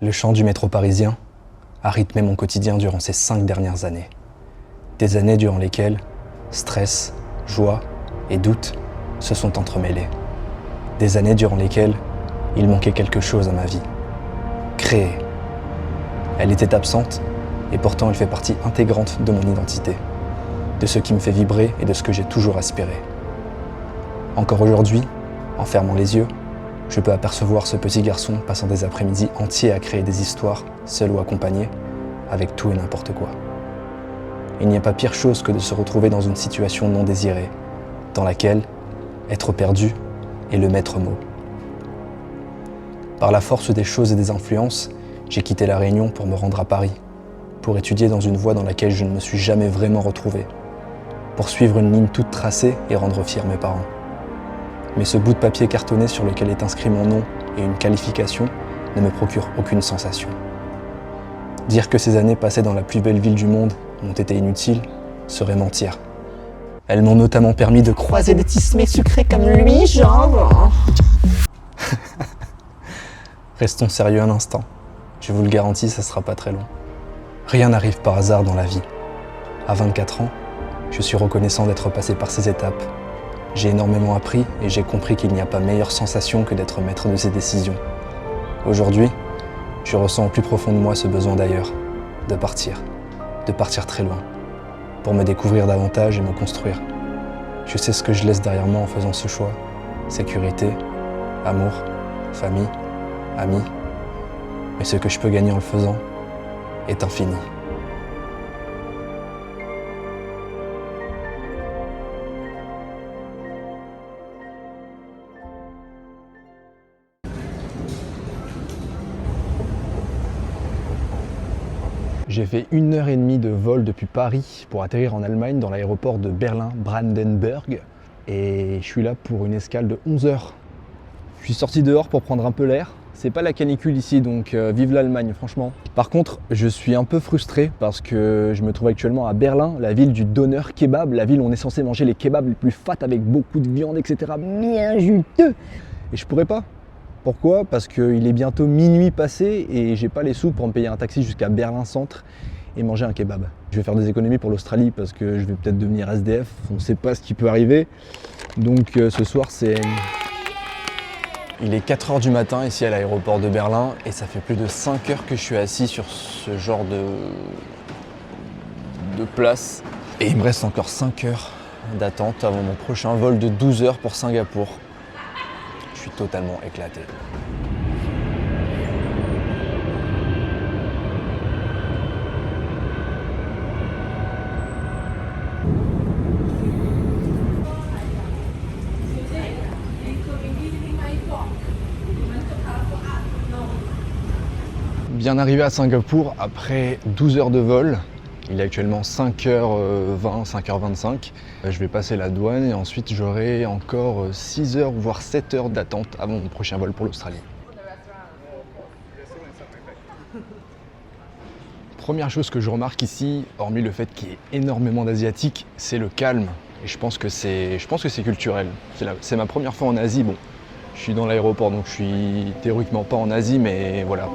Le chant du métro parisien a rythmé mon quotidien durant ces 5 dernières années. Des années durant lesquelles stress, joie et doute se sont entremêlés. Des années durant lesquelles il manquait quelque chose à ma vie. Créer. Elle était absente et pourtant elle fait partie intégrante de mon identité, de ce qui me fait vibrer et de ce que j'ai toujours aspiré. Encore aujourd'hui, en fermant les yeux, je peux apercevoir ce petit garçon passant des après-midi entiers à créer des histoires, seul ou accompagné, avec tout et n'importe quoi. Il n'y a pas pire chose que de se retrouver dans une situation non désirée, dans laquelle être perdu est le maître mot. Par la force des choses et des influences, j'ai quitté La Réunion pour me rendre à Paris, pour étudier dans une voie dans laquelle je ne me suis jamais vraiment retrouvé, pour suivre une ligne toute tracée et rendre fiers mes parents. Mais ce bout de papier cartonné sur lequel est inscrit mon nom et une qualification ne me procure aucune sensation. Dire que ces années passées dans la plus belle ville du monde m'ont été inutiles serait mentir. Elles m'ont notamment permis de croiser des tismés sucrés comme lui, genre. Restons sérieux un instant. Je vous le garantis, ça sera pas très long. Rien n'arrive par hasard dans la vie. À 24 ans, je suis reconnaissant d'être passé par ces étapes. J'ai énormément appris et j'ai compris qu'il n'y a pas meilleure sensation que d'être maître de ses décisions. Aujourd'hui, je ressens au plus profond de moi ce besoin d'ailleurs, de partir très loin, pour me découvrir davantage et me construire. Je sais ce que je laisse derrière moi en faisant ce choix. Sécurité, amour, famille, amis. Mais ce que je peux gagner en le faisant est infini. J'ai fait 1h30 de vol depuis Paris pour atterrir en Allemagne dans l'aéroport de Berlin-Brandenburg et je suis là pour une escale de 11 heures. Je suis sorti dehors pour prendre un peu l'air. C'est pas la canicule ici, donc vive l'Allemagne franchement. Par contre, je suis un peu frustré parce que je me trouve actuellement à Berlin, la ville du doner kebab, la ville où on est censé manger les kebabs les plus fat avec beaucoup de viande, etc. Bien juteux. Et je pourrais pas. Pourquoi ? Parce qu'il est bientôt minuit passé et j'ai pas les sous pour me payer un taxi jusqu'à Berlin Centre et manger un kebab. Je vais faire des économies pour l'Australie parce que je vais peut-être devenir SDF, on sait pas ce qui peut arriver. Donc ce soir c'est... Il est 4h du matin ici à l'aéroport de Berlin et ça fait plus de 5 heures que je suis assis sur ce genre de place. Et il me reste encore 5 heures d'attente avant mon prochain vol de 12 heures pour Singapour. Je suis totalement éclaté. Bien arrivé à Singapour après 12 heures de vol. Il est actuellement 5h20, 5h25. Je vais passer la douane et ensuite j'aurai encore 6 heures voire 7 heures d'attente avant mon prochain vol pour l'Australie. Première chose que je remarque ici, hormis le fait qu'il y ait énormément d'Asiatiques, c'est le calme. Et je pense que c'est culturel. C'est ma première fois en Asie. Bon, je suis dans l'aéroport donc je suis théoriquement pas en Asie, mais voilà.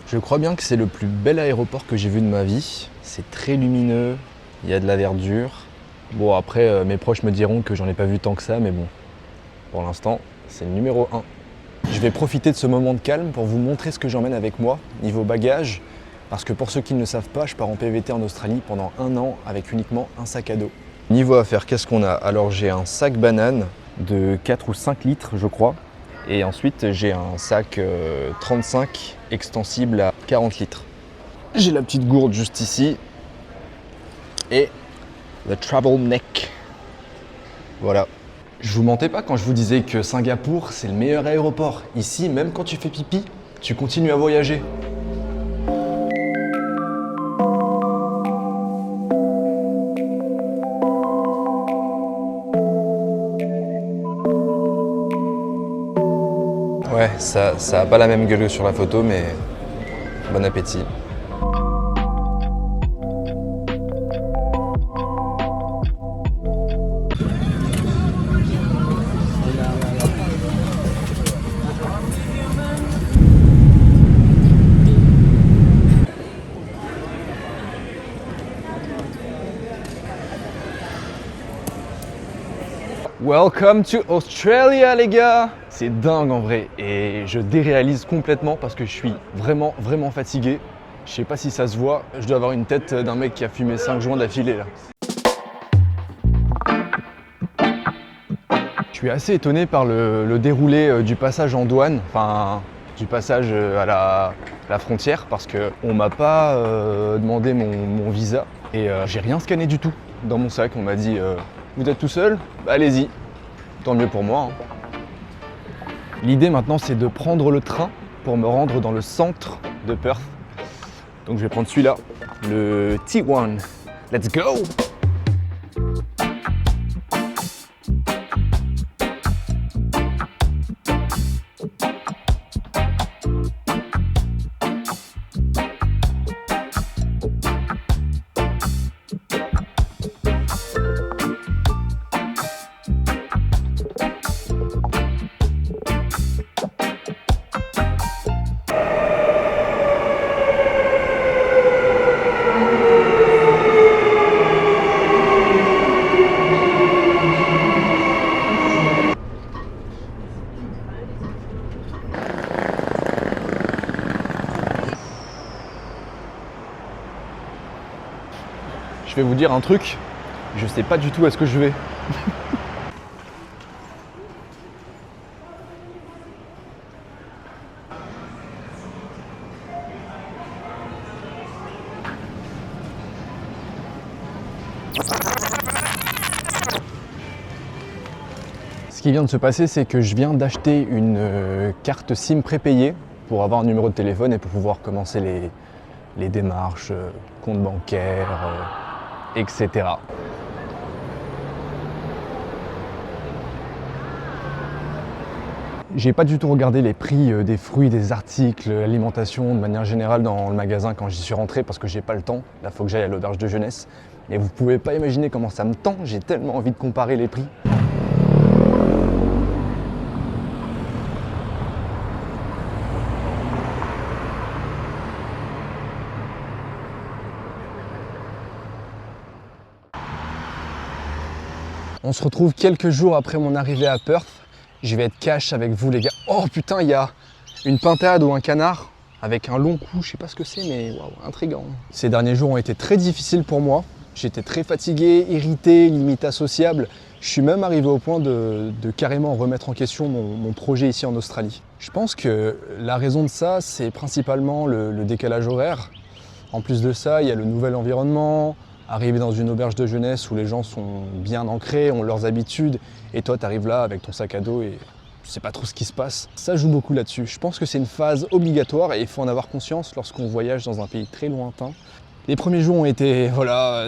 Je crois bien que c'est le plus bel aéroport que j'ai vu de ma vie. C'est très lumineux, il y a de la verdure. Bon après, mes proches me diront que j'en ai pas vu tant que ça, mais bon, pour l'instant, c'est le numéro 1. Je vais profiter de ce moment de calme pour vous montrer ce que j'emmène avec moi, niveau bagage. Parce que pour ceux qui ne le savent pas, je pars en PVT en Australie pendant 1 an avec uniquement un sac à dos. Niveau affaires, qu'est-ce qu'on a ? Alors j'ai un sac banane de 4 ou 5 litres, je crois. Et ensuite, j'ai un sac 35 extensible à 40 litres. J'ai la petite gourde juste ici. Et le travel neck. Voilà. Je vous mentais pas quand je vous disais que Singapour, c'est le meilleur aéroport. Ici, même quand tu fais pipi, tu continues à voyager. Ouais, ça a pas la même gueule que sur la photo, mais bon appétit. Welcome to Australia les gars! C'est dingue en vrai et je déréalise complètement parce que je suis vraiment fatigué. Je sais pas si ça se voit, je dois avoir une tête d'un mec qui a fumé 5 joints d'affilée là. Je suis assez étonné par le déroulé du passage en douane, enfin du passage à la frontière parce qu'on m'a pas demandé mon visa et j'ai rien scanné du tout dans mon sac. On m'a dit vous êtes tout seul? Bah, allez-y, tant mieux pour moi. L'idée maintenant c'est de prendre le train pour me rendre dans le centre de Perth. Donc je vais prendre celui-là, le T1. Let's go! Je vais vous dire un truc, je sais pas du tout où est-ce que je vais. Ce qui vient de se passer, c'est que je viens d'acheter une carte SIM prépayée pour avoir un numéro de téléphone et pour pouvoir commencer les démarches, compte bancaire, etc. J'ai pas du tout regardé les prix des fruits, des articles, l'alimentation de manière générale dans le magasin quand j'y suis rentré parce que j'ai pas le temps. Là, faut que j'aille à l'auberge de jeunesse. Et vous pouvez pas imaginer comment ça me tend, j'ai tellement envie de comparer les prix. On se retrouve quelques jours après mon arrivée à Perth. Je vais être cash avec vous les gars. Oh putain, il y a une pintade ou un canard avec un long cou, je sais pas ce que c'est, mais waouh, intriguant. Ces derniers jours ont été très difficiles pour moi. J'étais très fatigué, irrité, limite associable. Je suis même arrivé au point de carrément remettre en question mon projet ici en Australie. Je pense que la raison de ça, c'est principalement le décalage horaire. En plus de ça, il y a le nouvel environnement. Arriver dans une auberge de jeunesse où les gens sont bien ancrés, ont leurs habitudes, et toi tu arrives là avec ton sac à dos et tu sais pas trop ce qui se passe. Ça joue beaucoup là-dessus. Je pense que c'est une phase obligatoire et il faut en avoir conscience lorsqu'on voyage dans un pays très lointain. Les premiers jours ont été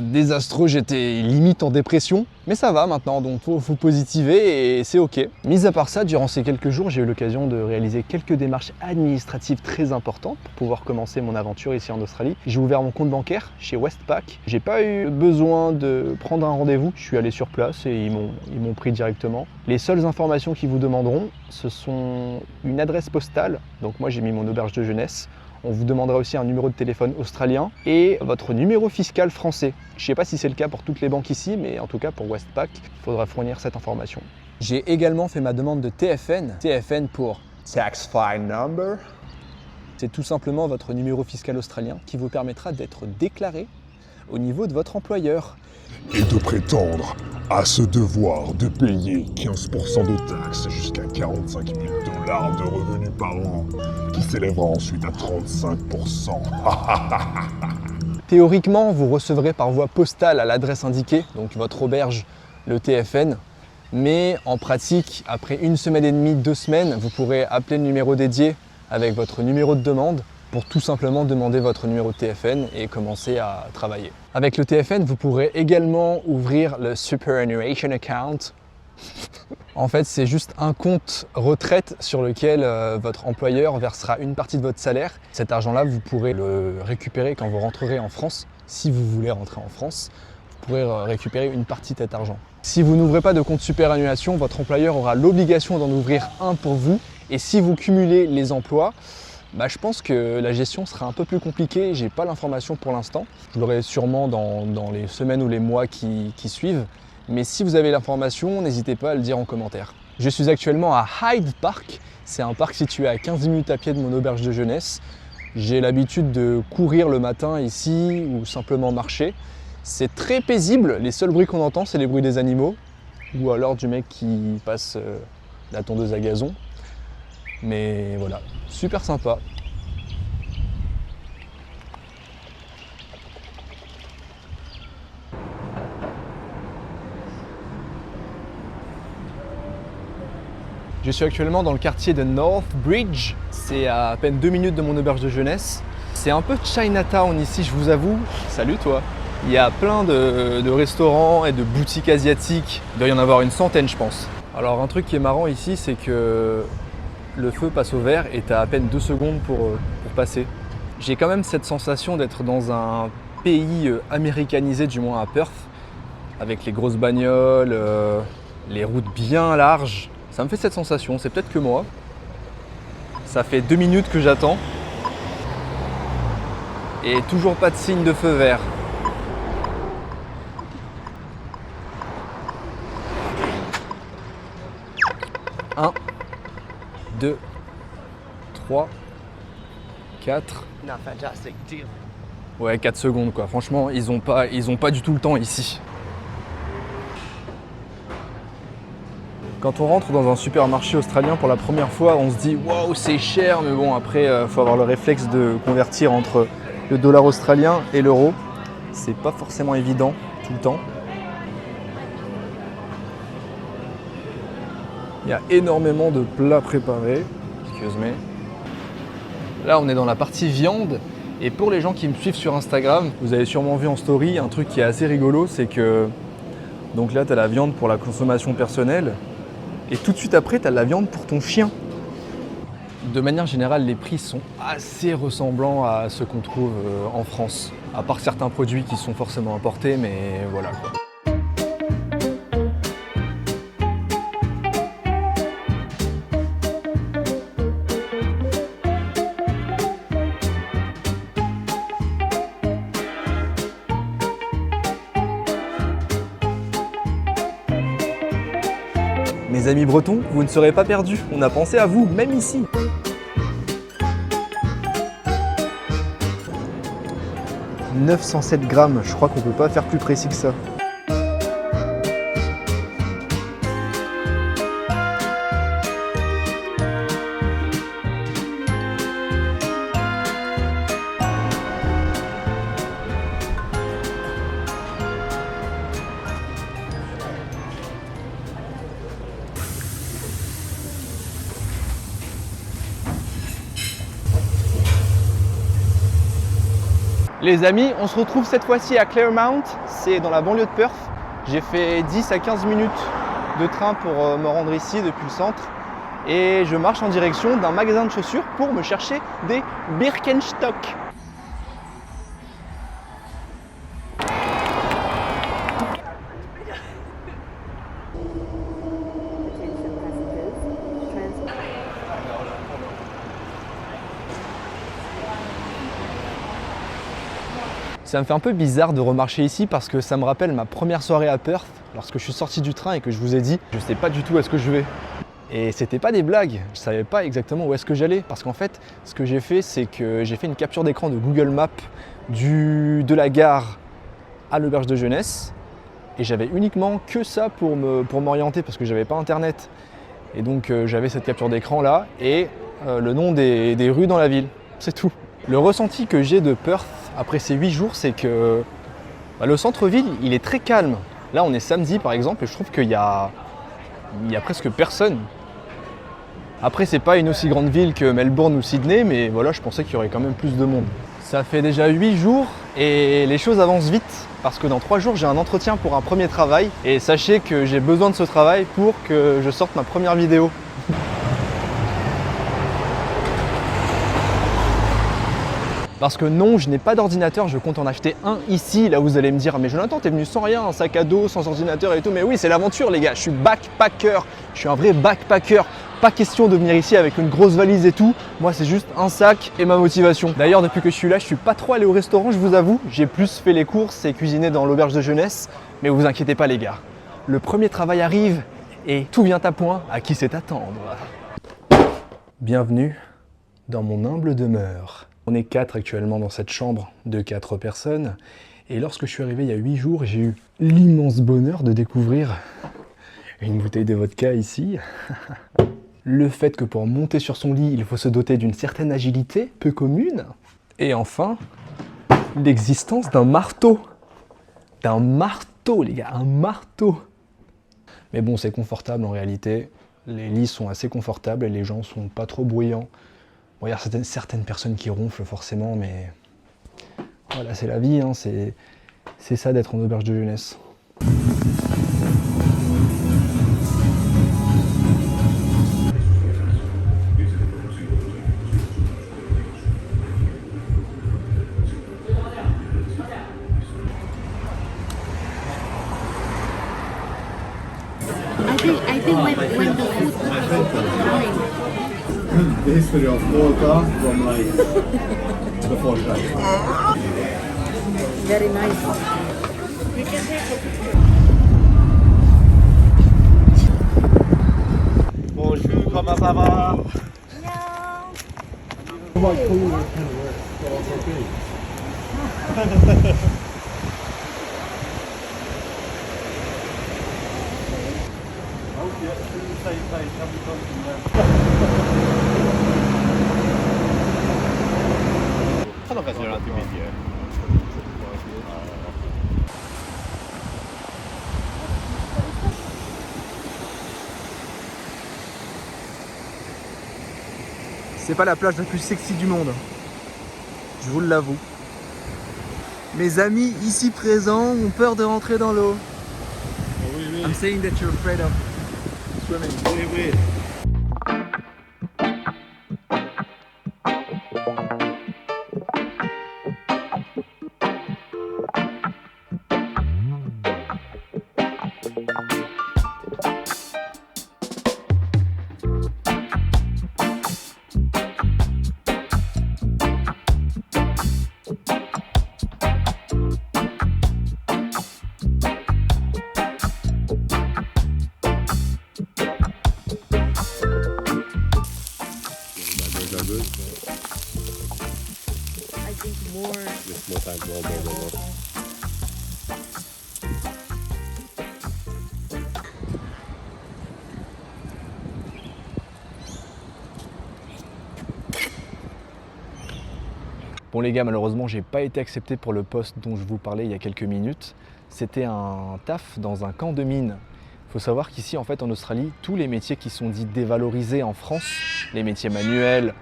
désastreux, j'étais limite en dépression, mais ça va maintenant, donc faut positiver et c'est ok. Mis à part ça, durant ces quelques jours, j'ai eu l'occasion de réaliser quelques démarches administratives très importantes pour pouvoir commencer mon aventure ici en Australie. J'ai ouvert mon compte bancaire chez Westpac. J'ai pas eu besoin de prendre un rendez-vous, je suis allé sur place et ils m'ont pris directement. Les seules informations qu'ils vous demanderont, ce sont une adresse postale, donc moi j'ai mis mon auberge de jeunesse. On vous demandera aussi un numéro de téléphone australien et votre numéro fiscal français. Je ne sais pas si c'est le cas pour toutes les banques ici, mais en tout cas pour Westpac, il faudra fournir cette information. J'ai également fait ma demande de TFN. TFN pour Tax File Number. C'est tout simplement votre numéro fiscal australien qui vous permettra d'être déclaré au niveau de votre employeur. Et de prétendre à ce devoir de payer 15% de taxes jusqu'à 45 000 $ de revenus par an, qui s'élèvera ensuite à 35%. Théoriquement, vous recevrez par voie postale à l'adresse indiquée, donc votre auberge, le TFN. Mais en pratique, après 1 semaine et demie, 2 semaines, vous pourrez appeler le numéro dédié avec votre numéro de demande pour tout simplement demander votre numéro de TFN et commencer à travailler. Avec le TFN, vous pourrez également ouvrir le Superannuation Account En fait, c'est juste un compte retraite sur lequel votre employeur versera une partie de votre salaire. Cet argent-là, vous pourrez le récupérer quand vous rentrerez en France. Si vous voulez rentrer en France, vous pourrez récupérer une partie de cet argent. Si vous n'ouvrez pas de compte superannuation, votre employeur aura l'obligation d'en ouvrir un pour vous. Et si vous cumulez les emplois, je pense que la gestion sera un peu plus compliquée. J'ai pas l'information pour l'instant. Je l'aurai sûrement dans les semaines ou les mois qui suivent. Mais si vous avez l'information, n'hésitez pas à le dire en commentaire. Je suis actuellement à Hyde Park. C'est un parc situé à 15 minutes à pied de mon auberge de jeunesse. J'ai l'habitude de courir le matin ici ou simplement marcher. C'est très paisible. Les seuls bruits qu'on entend, c'est les bruits des animaux ou alors du mec qui passe la tondeuse à gazon. Mais voilà, super sympa. Je suis actuellement dans le quartier de North Bridge. C'est à peine 2 minutes de mon auberge de jeunesse. C'est un peu Chinatown ici, je vous avoue. Salut toi. Il y a plein de restaurants et de boutiques asiatiques. Il doit y en avoir une centaine, je pense. Alors un truc qui est marrant ici, c'est que le feu passe au vert et tu as à peine 2 secondes pour passer. J'ai quand même cette sensation d'être dans un pays américanisé, du moins à Perth, avec les grosses bagnoles, les routes bien larges. Ça me fait cette sensation, c'est peut-être que moi. Ça fait 2 minutes que j'attends. Et toujours pas de signe de feu vert. Un, 2, 3, 4. Ouais, 4 secondes quoi. Franchement, ils ont pas du tout le temps ici. Quand on rentre dans un supermarché australien pour la première fois, on se dit waouh, c'est cher, mais bon, après, faut avoir le réflexe de convertir entre le dollar australien et l'euro. C'est pas forcément évident tout le temps. Il y a énormément de plats préparés. Excuse me. Là, on est dans la partie viande. Et pour les gens qui me suivent sur Instagram, vous avez sûrement vu en story un truc qui est assez rigolo, c'est que donc là, tu as la viande pour la consommation personnelle. Et tout de suite après, tu as de la viande pour ton chien. De manière générale, les prix sont assez ressemblants à ceux qu'on trouve en France. À part certains produits qui sont forcément importés, mais voilà quoi. Mes amis bretons, vous ne serez pas perdus, on a pensé à vous, même ici. « 907 grammes, je crois qu'on peut pas faire plus précis que ça. Les amis, on se retrouve cette fois-ci à Claremont, c'est dans la banlieue de Perth. J'ai fait 10 à 15 minutes de train pour me rendre ici depuis le centre et je marche en direction d'un magasin de chaussures pour me chercher des Birkenstock. Ça me fait un peu bizarre de remarcher ici parce que ça me rappelle ma première soirée à Perth lorsque je suis sorti du train et que je vous ai dit je sais pas du tout où est-ce que je vais. Et c'était pas des blagues, je savais pas exactement où est-ce que j'allais parce qu'en fait ce que j'ai fait c'est que j'ai fait une capture d'écran de Google Maps de la gare à l'auberge de jeunesse et j'avais uniquement que ça pour m'orienter parce que j'avais pas internet. Et donc j'avais cette capture d'écran là et le nom des rues dans la ville, c'est tout. Le ressenti que j'ai de Perth après ces 8 jours, c'est que le centre-ville, il est très calme. Là, on est samedi par exemple et je trouve qu'il y a presque personne. Après, c'est pas une aussi grande ville que Melbourne ou Sydney, mais voilà, je pensais qu'il y aurait quand même plus de monde. Ça fait déjà 8 jours et les choses avancent vite parce que dans 3 jours j'ai un entretien pour un premier travail et sachez que j'ai besoin de ce travail pour que je sorte ma première vidéo. Parce que non, je n'ai pas d'ordinateur, je compte en acheter un ici. Là vous allez me dire, mais Jonathan, t'es venu sans rien, un sac à dos, sans ordinateur et tout. Mais oui, c'est l'aventure les gars, je suis backpacker, je suis un vrai backpacker. Pas question de venir ici avec une grosse valise et tout. Moi, c'est juste un sac et ma motivation. D'ailleurs, depuis que je suis là, je suis pas trop allé au restaurant, je vous avoue. J'ai plus fait les courses et cuisiné dans l'auberge de jeunesse. Mais vous inquiétez pas les gars, le premier travail arrive et tout vient à point. À qui c'est attendre? Bienvenue dans mon humble demeure. On est 4 actuellement dans cette chambre de 4 personnes. Et lorsque je suis arrivé il y a 8 jours, j'ai eu l'immense bonheur de découvrir une bouteille de vodka ici. Le fait que pour monter sur son lit, il faut se doter d'une certaine agilité, peu commune. Et enfin, l'existence d'un marteau. D'un marteau, les gars, un marteau. Mais bon, c'est confortable en réalité. Les lits sont assez confortables et les gens sont pas trop bruyants. Bon, il y a certaines personnes qui ronflent forcément, mais voilà, c'est la vie, hein, c'est ça d'être en auberge de jeunesse. I think when the food coming. The history of Volta from like before that. Very nice. Bonjour, comment ça va? C'est pas la plage la plus sexy du monde, je vous l'avoue. Mes amis ici présents ont peur de rentrer dans l'eau. I'm saying that you're afraid of swimming. Oui, oui. I think more. Yes, more time, more. Bon les gars, malheureusement j'ai pas été accepté pour le poste dont je vous parlais il y a quelques minutes. C'était un taf dans un camp de mine. Il faut savoir qu'ici en fait en Australie, tous les métiers qui sont dits dévalorisés en France, les métiers manuels,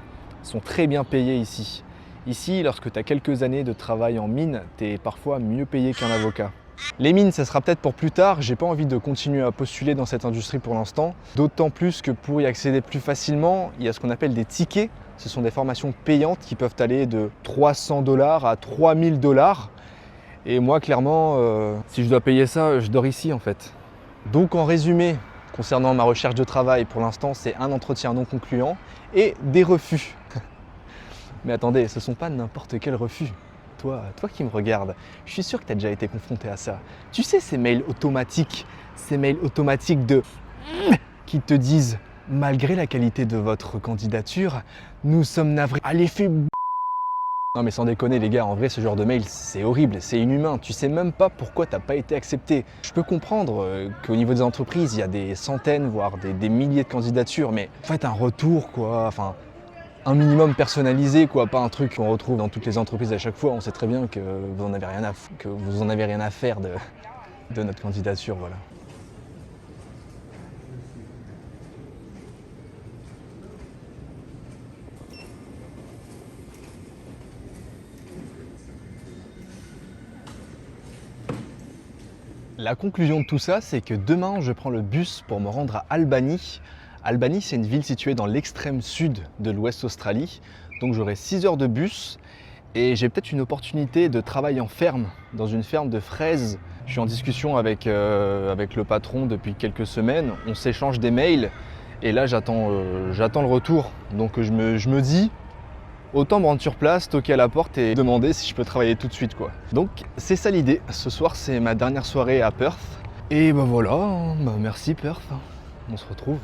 sont très bien payés ici. Ici, lorsque tu as quelques années de travail en mine, tu es parfois mieux payé qu'un avocat. Les mines, ça sera peut-être pour plus tard, j'ai pas envie de continuer à postuler dans cette industrie pour l'instant. D'autant plus que pour y accéder plus facilement, il y a ce qu'on appelle des tickets. Ce sont des formations payantes qui peuvent aller de 300 $ à 3000 $. Et moi, clairement, si je dois payer ça, je dors ici en fait. Donc en résumé, concernant ma recherche de travail, pour l'instant, c'est un entretien non concluant et des refus. Mais attendez, ce sont pas n'importe quel refus. Toi qui me regardes, je suis sûr que tu as déjà été confronté à ça. Tu sais ces mails automatiques de qui te disent « Malgré la qualité de votre candidature, nous sommes navrés à l'effet ». Non mais sans déconner les gars, en vrai ce genre de mail c'est horrible, c'est inhumain. Tu sais même pas pourquoi t'as pas été accepté. Je peux comprendre qu'au niveau des entreprises, il y a des centaines, voire des milliers de candidatures, mais faites un retour quoi, enfin un minimum personnalisé quoi, pas un truc qu'on retrouve dans toutes les entreprises à chaque fois. On sait très bien que vous en avez rien à faire de notre candidature, voilà. La conclusion de tout ça, c'est que demain, je prends le bus pour me rendre à Albany. Albany, c'est une ville située dans l'extrême sud de l'Ouest Australie. Donc j'aurai 6 heures de bus et j'ai peut-être une opportunité de travail en ferme, dans une ferme de fraises. Je suis en discussion avec le patron depuis quelques semaines. On s'échange des mails et là, j'attends le retour. Donc je me dis, autant me rendre sur place, toquer à la porte et demander si je peux travailler tout de suite, quoi. Donc c'est ça l'idée. Ce soir, c'est ma dernière soirée à Perth. Et bah voilà, merci Perth. On se retrouve.